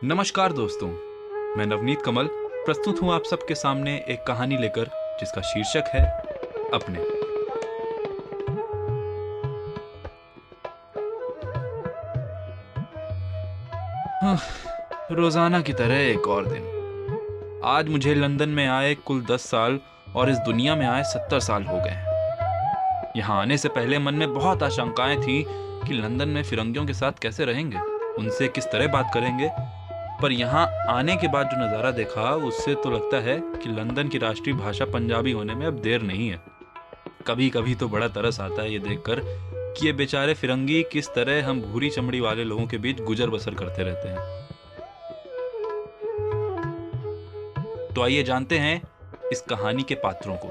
नमस्कार दोस्तों, मैं नवनीत कमल प्रस्तुत हूँ आप सबके सामने एक कहानी लेकर जिसका शीर्षक है अपने। रोजाना की तरह एक और दिन। आज मुझे लंदन में आए कुल 10 साल और इस दुनिया में आए 70 साल हो गए। यहाँ आने से पहले मन में बहुत आशंकाएं थी कि लंदन में फिरंगियों के साथ कैसे रहेंगे, उनसे किस तरह बात करेंगे। पर यहाँ आने के बाद जो नज़ारा देखा उससे तो लगता है कि लंदन की राष्ट्रीय भाषा पंजाबी होने में अब देर नहीं है। कभी कभी तो बड़ा तरस आता है ये देखकर कि ये बेचारे फिरंगी किस तरह हम भूरी चमड़ी वाले लोगों के बीच गुजर बसर करते रहते हैं। तो आइए जानते हैं इस कहानी के पात्रों को।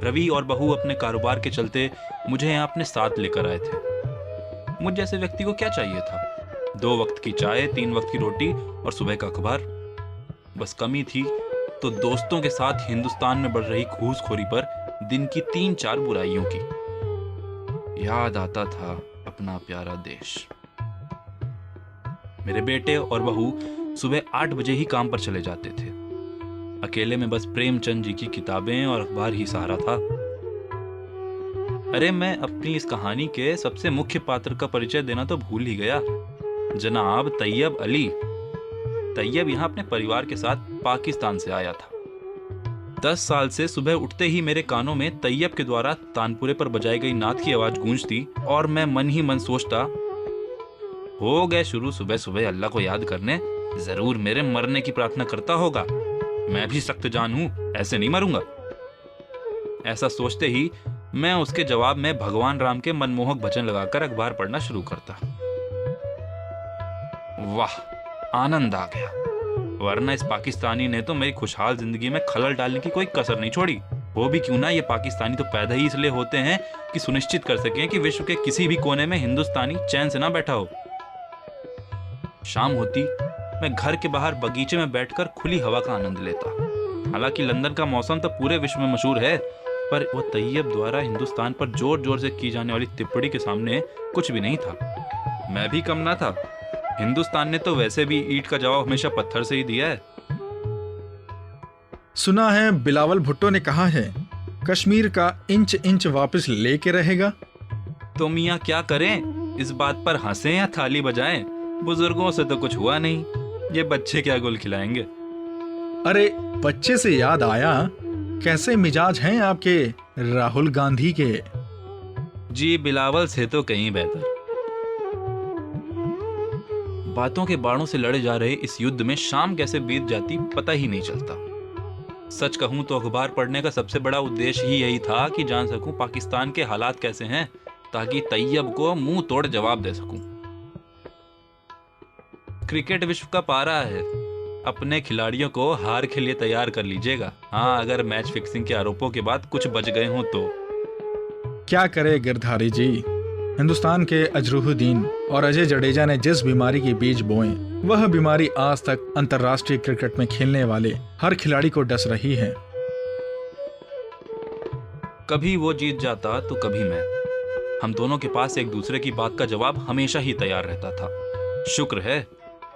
रवि और बहू अपने कारोबार के चलते मुझे यहाँ अपने साथ लेकर आए थे। मुझ जैसे व्यक्ति को क्या चाहिए था? 2 वक्त की चाय, 3 वक्त की रोटी और सुबह का अखबार। बस कमी थी तो दोस्तों के साथ हिंदुस्तान में बढ़ रही घूसखोरी पर दिन की 3-4 बुराइयों की। याद आता था अपना प्यारा देश। मेरे बेटे और बहू सुबह 8 बजे ही काम पर चले जाते थे। अकेले में बस प्रेमचंद जी की किताबें और अखबार ही सहारा था। अरे मैं अपनी इस कहानी के सबसे मुख्य पात्र का परिचय देना तो भूल ही गया। जनाब तैयब अली। तैयब यहाँ अपने परिवार के साथ पाकिस्तान से आया था। 10 साल से सुबह उठते ही मेरे कानों में तैयब के द्वारा तानपुरे पर बजाई गई नात की आवाज गूंजती और मैं मन ही मन सोचता, हो गए शुरू सुबह सुबह अल्लाह को याद करने, जरूर मेरे मरने की प्रार्थना करता होगा। मैं भी सख्त जान हूं, ऐसे नहीं मरूंगा। ऐसा सोचते ही मैं उसके जवाब में भगवान राम के मनमोहक भजन लगाकर अखबार पढ़ना शुरू करता। वाह, आनंद आ गया। वरना इस पाकिस्तानी ने तो मेरी खुशहाल जिंदगी में खलल डालने की कोई कसर नहीं छोड़ी। वो भी क्यों ना, ये पाकिस्तानी तो पैदा ही इसलिए होते हैं कि सुनिश्चित कर सकें कि विश्व के किसी भी कोने में हिंदुस्तानी चैन से ना बैठा हो। शाम होती मैं घर के बाहर बगीचे में बैठकर खुली हवा का आनंद लेता। हालांकि लंदन का मौसम तो पूरे विश्व में मशहूर है, पर वो तैयब द्वारा हिंदुस्तान पर जोर जोर से की जाने वाली टिप्पणी के सामने कुछ भी नहीं था। मैं भी कम ना था। हिंदुस्तान ने तो वैसे भी ईंट का जवाब हमेशा पत्थर से ही दिया है। सुना है बिलावल भुट्टो ने कहा है, कश्मीर का इंच इंच वापस लेके रहेगा। तो मियाँ क्या करें, इस बात पर हंसें या थाली बजाएं? बुजुर्गों से तो कुछ हुआ नहीं, ये बच्चे क्या गुल खिलाएंगे। अरे बच्चे से याद आया, कैसे मिजाज हैं आपके राहुल गांधी के? जी बिलावल से तो कहीं बेहतर। बातों के बाणों से लड़े जा रहे इस युद्ध में शाम कैसे बीत जाती पता ही नहीं चलता। सच कहूं तो अखबार पढ़ने का सबसे बड़ा उद्देश्य ही यही था कि जान सकूं पाकिस्तान के हालात कैसे हैं, ताकि तैयब को मुंह तोड़ जवाब दे सकूं। क्रिकेट विश्व का पारा है, अपने खिलाड़ियों को हार के लिए तैयार कर लीजिएगा। हाँ, अगर मैच फिक्सिंग के आरोपों के बाद कुछ बच गए हों तो। क्या करे गिरधारी जी, हिंदुस्तान के अजरुद्दीन और अजय जडेजा ने जिस बीमारी के बीज बोए, वह बीमारी आज तक अंतर्राष्ट्रीय क्रिकेट में खेलने वाले हर खिलाड़ी को डस रही है। कभी वो जीत जाता तो कभी मैं। हम दोनों के पास एक दूसरे की बात का जवाब हमेशा ही तैयार रहता था। शुक्र है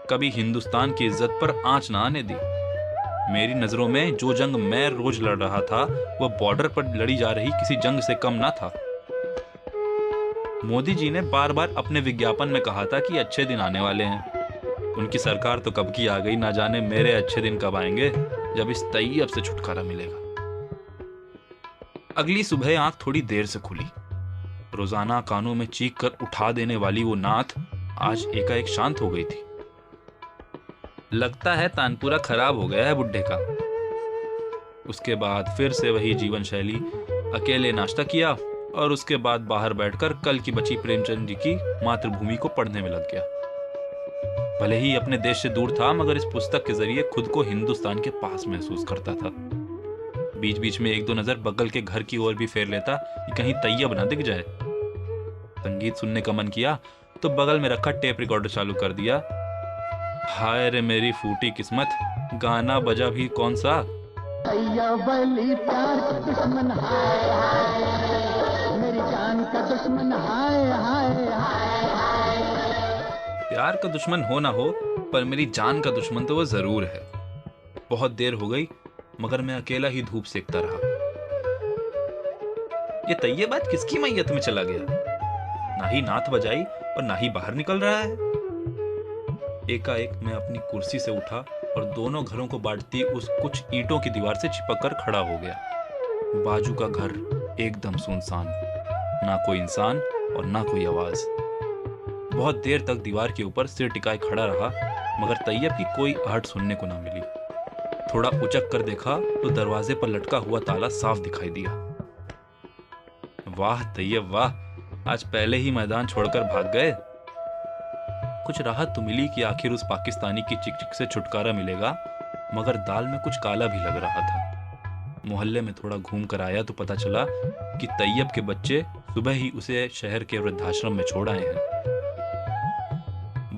कभी हिंदुस्तान की इज्जत पर आंच ना आने दी। मेरी नजरों में जो जंग मैं रोज लड़ रहा था वह बॉर्डर पर लड़ी जा रही किसी जंग से कम ना था। मोदी जी ने बार बार अपने विज्ञापन में कहा था कि अच्छे दिन आने वाले हैं। उनकी सरकार तो कब की आ गई, ना जाने मेरे अच्छे दिन कब आएंगे, जब इस तैयब से छुटकारा मिलेगा। अगली सुबह आंख थोड़ी देर से खुली। रोजाना कानों में चीख कर उठा देने वाली वो नात आज एकाएक शांत हो गई थी। लगता है तानपुरा खराब हो गया है बुड्ढे का। उसके बाद फिर से वही जीवन शैली, अकेले नाश्ता किया और उसके बाद बाहर बैठकर कल की बची प्रेमचंद जी की मातृभूमि को पढ़ने में लग गया। भले ही अपने देश से दूर था, मगर इस पुस्तक के जरिए खुद को हिंदुस्तान के पास महसूस करता था। बीच बीच में 1-2 नजर बगल के घर की ओर भी फेर लेता कि कहीं तैयब ना दिख जाए। संगीत सुनने का मन किया तो बगल में रखा टेप रिकॉर्डर चालू कर दिया। हाय रे मेरी फूटी किस्मत, गाना बजा भी कौन सा। तैयब अली प्यार का दुश्मन, हाय हाय मेरी जान का दुश्मन, हाय हाय हाय हाय। प्यार का दुश्मन हो ना हो, पर मेरी जान का दुश्मन तो वो जरूर है। बहुत देर हो गई, मगर मैं अकेला ही धूप सेकता रहा। ये तैयब आज किसकी मैयत में चला गया? ना ही नाथ बजाई और ना ही बाहर निकल रहा है। एकाएक मैं अपनी कुर्सी से उठा और दोनों घरों को बांटती उस कुछ ईंटों की दीवार से चिपक कर खड़ा हो गया। बाजू का घर एकदम सुनसान, ना कोई इंसान और ना कोई आवाज। बहुत देर तक दीवार के ऊपर सिर टिकाए खड़ा रहा, मगर तैयब की कोई आहट सुनने को ना मिली। थोड़ा उचक कर देखा तो दरवाजे पर लटका हुआ ताला साफ दिखाई दिया। वाह तैयब वाह, आज पहले ही मैदान छोड़कर भाग गए। कुछ राहत तो मिली कि आखिर उस पाकिस्तानी की चिक-चिक से छुटकारा मिलेगा, मगर दाल में कुछ काला भी लग रहा था। मोहल्ले में थोड़ा घूम कर आया तो पता चला कि तैयब के बच्चे सुबह ही उसे शहर के वृद्धाश्रम में छोड़ आए हैं।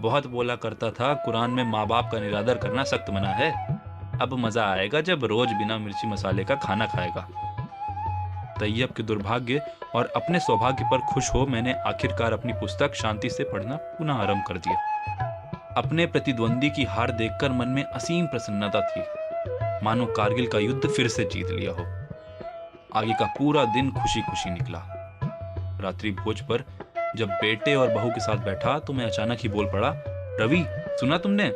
बहुत बोला करता था कुरान में माँ बाप का निरादर करना सख्त मना है। अब मजा आएगा जब रोज बिना मिर्ची मसाले का खाना खाएगा। तैयब के दुर्भाग्य और अपने सौभाग्य पर खुश हो मैंने आखिरकार अपनी पुस्तक शांति से पढ़ना पुनः आरंभ कर दिया। अपने प्रतिद्वंदी की हार देखकर मन में असीम प्रसन्नता थी, मानो कारगिल का युद्ध फिर से जीत लिया हो। आगे का पूरा दिन खुशी खुशी निकला। रात्रि भोज पर जब बेटे और बहू के साथ बैठा तो मैं अचानक ही बोल पड़ा, रवि सुना तुमने?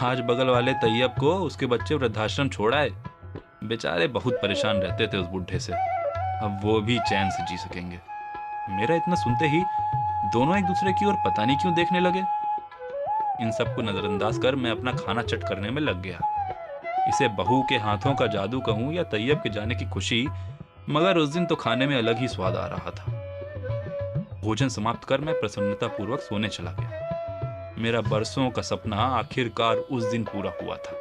आज बगल वाले तैयब को उसके बच्चे वृद्धाश्रम छोड़ आए। बेचारे बहुत परेशान रहते थे उस बुढ़े से, अब वो भी चैन से जी सकेंगे। मेरा इतना सुनते ही दोनों एक दूसरे की ओर पता नहीं क्यों देखने लगे। इन सबको नजरअंदाज कर मैं अपना खाना चट करने में लग गया। इसे बहू के हाथों का जादू कहूं या तैयब के जाने की खुशी, मगर उस दिन तो खाने में अलग ही स्वाद आ रहा था। भोजन समाप्त कर मैं प्रसन्नता पूर्वक सोने चला गया। मेरा बरसों का सपना आखिरकार उस दिन पूरा हुआ था।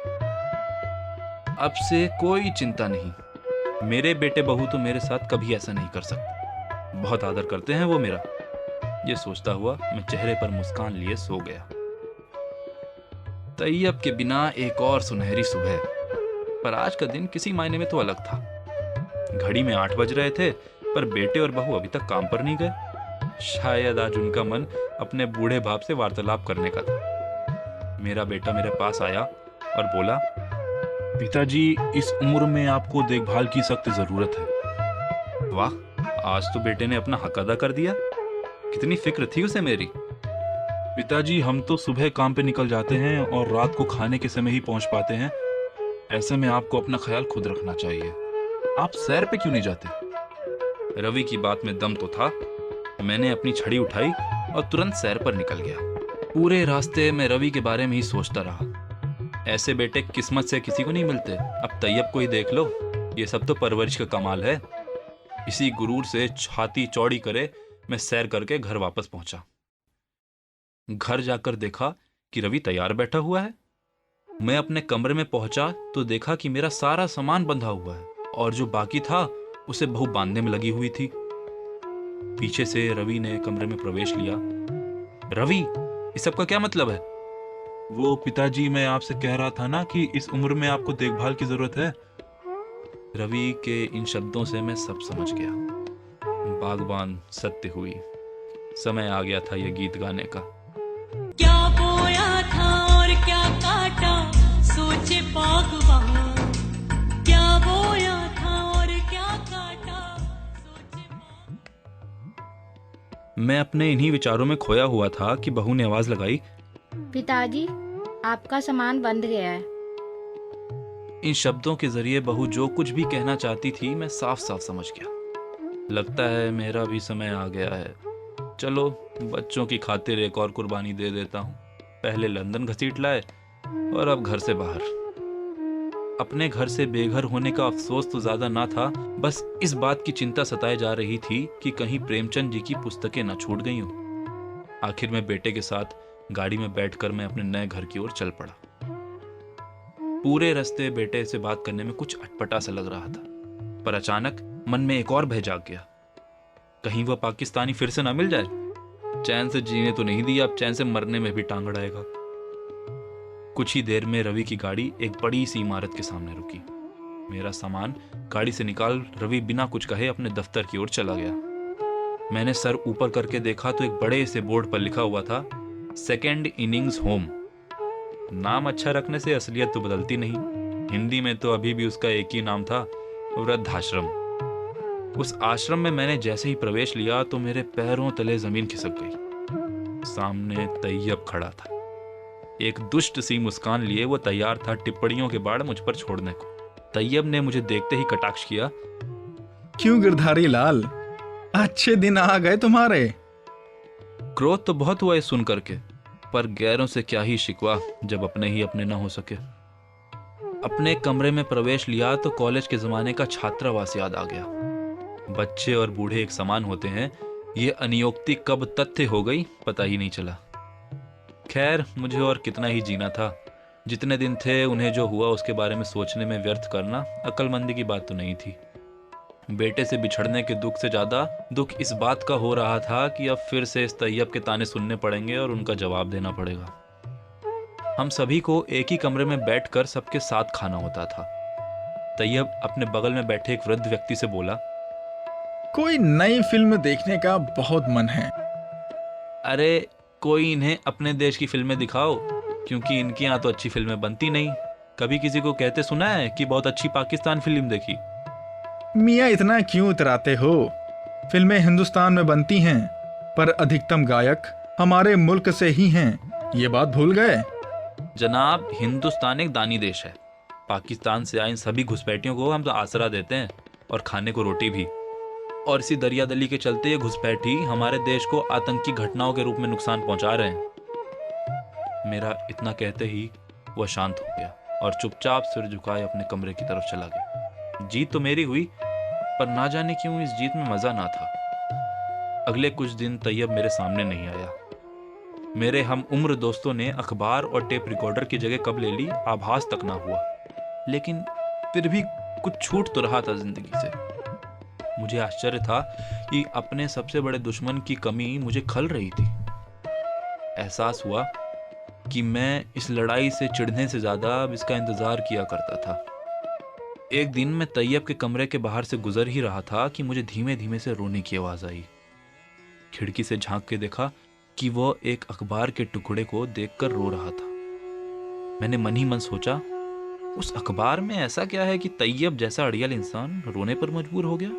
अब से कोई चिंता नहीं। मेरे बेटे बहू तो मेरे साथ कभी ऐसा नहीं कर सकते। बहुत आदर करते हैं वो मेरा। ये सोचता हुआ मैं चेहरे पर मुस्कान लिए सो गया। तैयब के बिना एक और सुनहरी सुबह, पर आज का दिन किसी मायने में तो अलग था। घड़ी में 8 बज रहे थे, पर बेटे और बहू अभी तक काम पर नहीं गए। शायद आज उनका मन अपने बूढ़े बाप से वार्तालाप करने का था। मेरा बेटा मेरे पास आया और बोला, पिताजी इस उम्र में आपको देखभाल की सख्त जरूरत है। वाह, आज तो बेटे ने अपना हक अदा कर दिया। कितनी फिक्र थी उसे मेरी। पिताजी हम तो सुबह काम पे निकल जाते हैं और रात को खाने के समय ही पहुंच पाते हैं। ऐसे में आपको अपना ख्याल खुद रखना चाहिए। आप सैर पे क्यों नहीं जाते? रवि की बात में दम तो था। मैंने अपनी छड़ी उठाई और तुरंत सैर पर निकल गया। पूरे रास्ते में रवि के बारे में ही सोचता रहा। ऐसे बेटे किस्मत से किसी को नहीं मिलते। अब तैयब को ही देख लो, ये सब तो परवरिश का कमाल है। इसी गुरूर से छाती चौड़ी करे मैं सैर करके घर वापस पहुंचा। घर जाकर देखा कि रवि तैयार बैठा हुआ है। मैं अपने कमरे में पहुंचा तो देखा कि मेरा सारा सामान बंधा हुआ है और जो बाकी था उसे बहू बांधने में लगी हुई थी। पीछे से रवि ने कमरे में प्रवेश लिया। रवि, इस सब का क्या मतलब है? वो पिताजी, मैं आपसे कह रहा था ना कि इस उम्र में आपको देखभाल की जरूरत है। रवि के इन शब्दों से मैं सब समझ गया। बागबान सत्य हुई। समय आ गया था यह गीत गाने का। क्या बोया था और क्या काटा, सोचे बागबान। क्या बोया था और क्या काटा, सोचे बागबान। मैं अपने इन्हीं विचारों में खोया हुआ था कि बहू ने आवाज लगाई, पिताजी आपका सामान बंद गया है। इन शब्दों के जरिए बहू जो कुछ भी कहना चाहती थी मैं साफ साफ समझ गया। लगता है मेरा भी समय आ गया है। चलो बच्चों की खातिर एक और कुर्बानी दे देता हूँ। पहले लंदन घसीट लाए और अब घर से बाहर। अपने घर से बेघर होने का अफसोस तो ज्यादा ना था, बस इस बात की चिंता सताए जा रही थी कि कहीं प्रेमचंद जी की पुस्तकें ना छूट गई हों। आखिर में बेटे के साथ गाड़ी में बैठकर मैं अपने नए घर की ओर चल पड़ा। पूरे रास्ते बेटे से बात करने में कुछ अटपटा सा लग रहा था, पर अचानक मन में एक और भय जाग गया। कहीं वह पाकिस्तानी फिर से ना मिल जाए। चैन से जीने तो नहीं दिया, अब चैन से मरने में भी टांग अड़ाएगा। कुछ ही देर में रवि की गाड़ी एक बड़ी सी इमारत के सामने रुकी। मेरा सामान गाड़ी से निकाल रवि बिना कुछ कहे अपने दफ्तर की ओर चला गया। मैंने सर ऊपर करके देखा तो एक बड़े से बोर्ड पर लिखा हुआ था, सेकेंड इनिंग्स होम। नाम अच्छा रखने से असलियत तो बदलती नहीं। हिंदी में तो अभी भी उसका एक ही नाम था, वृद्धाश्रम। उस आश्रम में मैंने जैसे ही प्रवेश लिया तो मेरे पैरों तले जमीन खिसक गई। सामने तैयब खड़ा था। एक दुष्ट सी मुस्कान लिए वो तैयार था टिप्पणियों के बाढ़ मुझ पर छोड़ने को। तैयब ने मुझे देखते ही कटाक्ष किया। क्यों गिरधारी लाल, अच्छे दिन आ गए तुम्हारे। क्रोध तो बहुत हुआ ये सुन करके, पर गैरों से क्या ही शिकवा जब अपने ही अपने ना हो सके। अपने कमरे में प्रवेश लिया तो कॉलेज के जमाने का छात्रावास याद आ गया। बच्चे और बूढ़े एक समान होते हैं, ये अनियोक्ति कब तथ्य हो गई पता ही नहीं चला। खैर, मुझे और कितना ही जीना था। जितने दिन थे उन्हें जो हुआ उसके बारे में सोचने में व्यर्थ करना अक्लमंदी की बात तो नहीं थी। बेटे से बिछड़ने के दुख से ज्यादा दुख इस बात का हो रहा था कि अब फिर से इस तैयब के ताने सुनने पड़ेंगे और उनका जवाब देना पड़ेगा। हम सभी को एक ही कमरे में बैठकर सबके साथ खाना होता था। तैयब अपने बगल में बैठे एक वृद्ध व्यक्ति से बोला, कोई नई फिल्म देखने का बहुत मन है। अरे कोई इन्हें अपने देश की फिल्में दिखाओ, क्योंकि इनके यहाँ तो अच्छी फिल्में बनती नहीं। कभी किसी को कहते सुना है कि बहुत अच्छी पाकिस्तान फिल्म देखी? मियाँ इतना क्यों इतराते हो? फिल्में हिंदुस्तान में बनती हैं, पर अधिकतम गायक हमारे मुल्क से ही हैं। ये बात भूल गए? जनाब, हिंदुस्तान एक दानी देश है। पाकिस्तान से आए इन सभी घुसपैठियों को हम तो आसरा देते हैं और खाने को रोटी भी। और इसी दरियादली के चलते ये घुसपैठी हमारे देश को आतंकी घटनाओं के रूप में नुकसान पहुंचा रहे हैं। मेरा इतना कहते ही वह शांत हो गया और चुपचाप सिर झुकाए अपने कमरे की तरफ चला गया। जीत तो मेरी हुई, पर ना जाने क्यों इस जीत में मजा ना था। अगले कुछ दिन तैयब मेरे सामने नहीं आया। मेरे हम उम्र दोस्तों ने अखबार और टेप रिकॉर्डर की जगह कब ले ली आभास तक ना हुआ, लेकिन फिर भी कुछ छूट तो रहा था जिंदगी से। मुझे आश्चर्य था कि अपने सबसे बड़े दुश्मन की कमी मुझे खल रही थी। एहसास हुआ कि मैं इस लड़ाई से चिढ़ने से ज्यादा अब इसका इंतजार किया करता था। एक दिन मैं तैयब के कमरे के बाहर से गुजर ही रहा था कि मुझे धीमे धीमे से रोने की आवाज आई। खिड़की से झांक के देखा कि वह एक अखबार के टुकड़े को देखकर रो रहा था। मैंने मन ही मन सोचा, उस अखबार में ऐसा क्या है कि तैयब जैसा अड़ियल इंसान रोने पर मजबूर हो गया?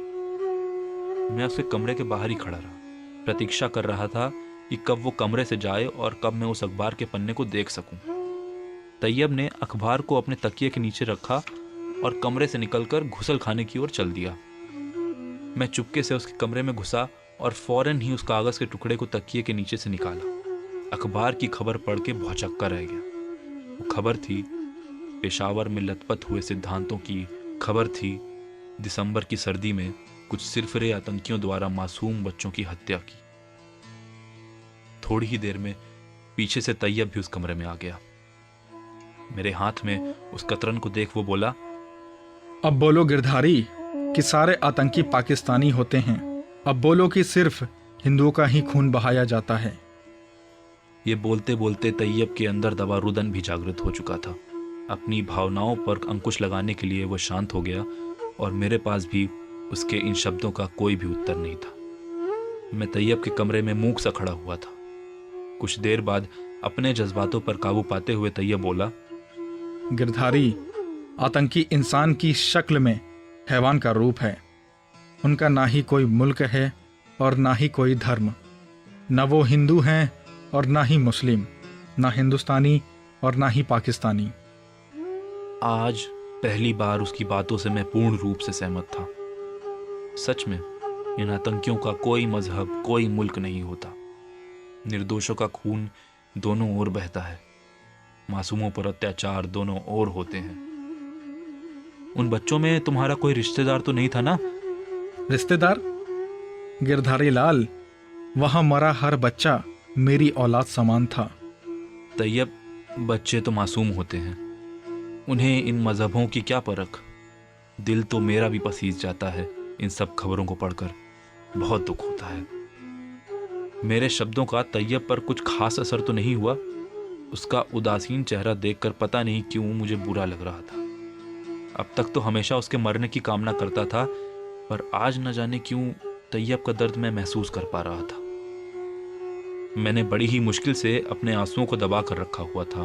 मैं उसके कमरे के बाहर ही खड़ा रहा, प्रतीक्षा कर रहा था कि कब वो कमरे से जाए और कब मैं उस अखबार के पन्ने को देख सकूं। तैयब ने अखबार को अपने तकिए के नीचे रखा और कमरे से निकलकर घुसल खाने की ओर चल दिया। मैं चुपके से उसके कमरे में घुसा और फौरन ही उस कागज के टुकड़े को तकिए के नीचे से निकाला। अखबार की खबर पढ़ के भौचक्का रह गया। वो खबर थी पेशावर में लथपथ हुए सिद्धांतों की। खबर थी दिसंबर की सर्दी में कुछ सिरफिरे आतंकियों द्वारा मासूम बच्चों की हत्या की। थोड़ी ही देर में पीछे से तैयब भी उस कमरे में आ गया। मेरे हाथ में उस कतरन को देख वो बोला, अब बोलो गिरधारी कि सारे आतंकी पाकिस्तानी होते हैं। अब बोलो कि सिर्फ हिंदुओं का ही खून बहाया जाता है। ये बोलते बोलते तैयब के अंदर दबा रुदन भी जागृत हो चुका था। अपनी भावनाओं पर अंकुश लगाने के लिए वो शांत हो गया और मेरे पास भी उसके इन शब्दों का कोई भी उत्तर नहीं था। मैं तैयब के कमरे में मूक सा खड़ा हुआ था। कुछ देर बाद अपने जज्बातों पर काबू पाते हुए तैयब बोला, गिरधारी, आतंकी इंसान की शक्ल में हैवान का रूप है। उनका ना ही कोई मुल्क है और ना ही कोई धर्म। न वो हिंदू हैं और ना ही मुस्लिम, ना हिंदुस्तानी और ना ही पाकिस्तानी। आज पहली बार उसकी बातों से मैं पूर्ण रूप से सहमत था। सच में इन आतंकियों का कोई मजहब, कोई मुल्क नहीं होता। निर्दोषों का खून दोनों ओर बहता है। मासूमों पर अत्याचार दोनों ओर होते हैं। उन बच्चों में तुम्हारा कोई रिश्तेदार तो नहीं था ना? रिश्तेदार? गिरधारी लाल, वहां मरा हर बच्चा मेरी औलाद समान था। तैयब, बच्चे तो मासूम होते हैं, उन्हें इन मजहबों की क्या परख। दिल तो मेरा भी पसीज जाता है इन सब खबरों को पढ़कर। बहुत दुख होता है। मेरे शब्दों का तैयब पर कुछ खास असर तो नहीं हुआ। उसका उदासीन चेहरा देखकर पता नहीं क्यों मुझे बुरा लग रहा था। अब तक तो हमेशा उसके मरने की कामना करता था, पर आज न जाने क्यों तैयब का दर्द मैं महसूस कर पा रहा था। मैंने बड़ी ही मुश्किल से अपने आंसुओं को दबा कर रखा हुआ था,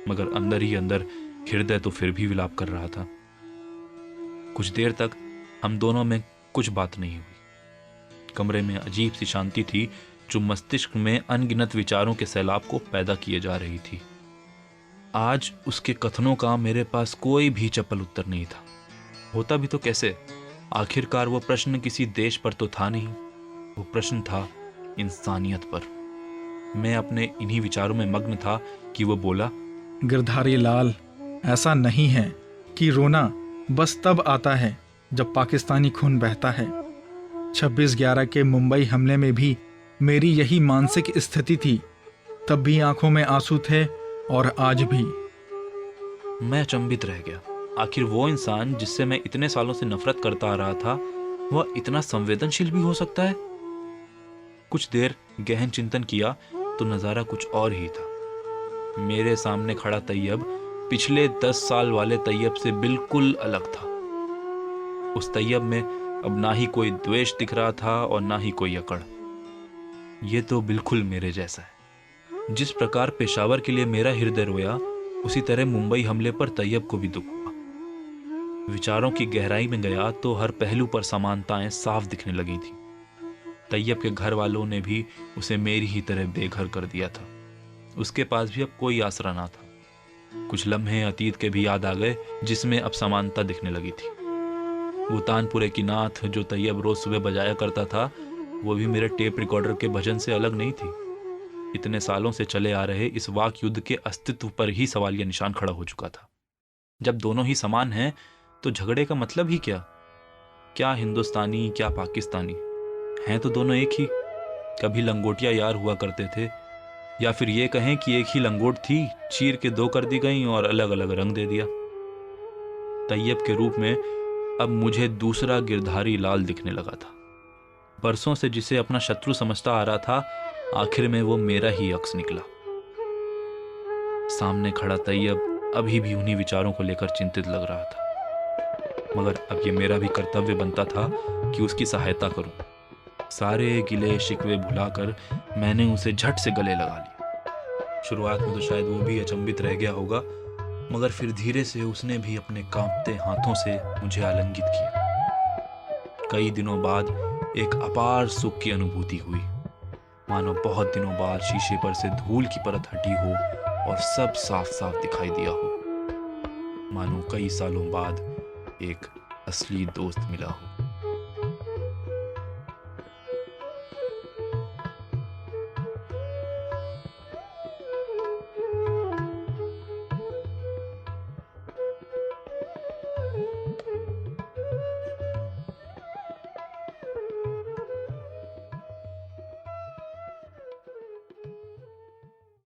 मगर अंदर ही अंदर हृदय तो फिर भी विलाप कर रहा था। कुछ देर तक हम दोनों में कुछ बात नहीं हुई। कमरे में अजीब सी शांति थी जो मस्तिष्क में अनगिनत विचारों के सैलाब को पैदा किए जा रही थी। आज उसके कथनों का मेरे पास कोई भी चपल उत्तर नहीं था। होता भी तो कैसे? आखिरकार वो प्रश्न किसी देश पर तो था नहीं, वो प्रश्न था इंसानियत पर। मैं अपने इन्हीं विचारों में मग्न था कि वो बोला, गिरधारी लाल, ऐसा नहीं है कि रोना बस तब आता है जब पाकिस्तानी खून बहता है। 26/11 के मुंबई हमले में भी मेरी यही मानसिक स्थिति थी। तब भी आंखों में आंसू थे और आज भी। मैं अचंभित रह गया। आखिर वो इंसान जिससे मैं इतने सालों से नफरत करता आ रहा था, वह इतना संवेदनशील भी हो सकता है? कुछ देर गहन चिंतन किया तो नजारा कुछ और ही था। मेरे सामने खड़ा तैयब पिछले 10 साल वाले तैयब से बिल्कुल अलग था। उस तैयब में अब ना ही कोई द्वेष दिख रहा था और ना ही कोई अकड़। ये तो बिल्कुल मेरे जैसा है। जिस प्रकार पेशावर के लिए मेरा हृदय रोया, उसी तरह मुंबई हमले पर तैयब को भी दुख हुआ। विचारों की गहराई में गया तो हर पहलू पर समानताएं साफ दिखने लगी थी। तैयब के घर वालों ने भी उसे मेरी ही तरह बेघर कर दिया था। उसके पास भी अब कोई आसरा ना था। कुछ लम्हे अतीत के भी याद आ गए जिसमें अब समानता दिखने लगी थी। वो तानपुरे की नाथ जो तैयब रोज सुबह बजाया करता था, वो भी मेरे टेप रिकॉर्डर के भजन से अलग नहीं थी। इतने सालों से चले आ रहे इस वाक युद्ध के अस्तित्व पर ही सवालिया निशान खड़ा हो चुका था। जब दोनों ही समान हैं तो झगड़े का मतलब ही क्या? क्या हिंदुस्तानी क्या पाकिस्तानी, हैं तो दोनों एक ही। कभी लंगोटिया यार हुआ करते थे, या फिर ये कहें कि एक ही लंगोट थी, चीर के 2 कर दी गई और अलग अलग रंग दे दिया। तैयब के रूप में अब मुझे दूसरा गिरधारी लाल दिखने लगा था। बरसों से जिसे अपना शत्रु समझता आ रहा था, आखिर में वो मेरा ही अक्स निकला। सामने खड़ा तैयब अभी भी उन्हीं विचारों को लेकर चिंतित लग रहा था, मगर अब ये मेरा भी कर्तव्य बनता था कि उसकी सहायता करूं। सारे गिले शिकवे भुलाकर मैंने उसे झट से गले लगा लिया। शुरुआत में तो शायद वो भी अचंभित रह गया होगा, मगर फिर धीरे से उसने भी अपने कांपते हाथों से मुझे आलिंगित किया। कई दिनों बाद एक अपार सुख की अनुभूति हुई, मानो बहुत दिनों बाद शीशे पर से धूल की परत हटी हो और सब साफ साफ दिखाई दिया हो। मानो कई सालों बाद एक असली दोस्त मिला हो।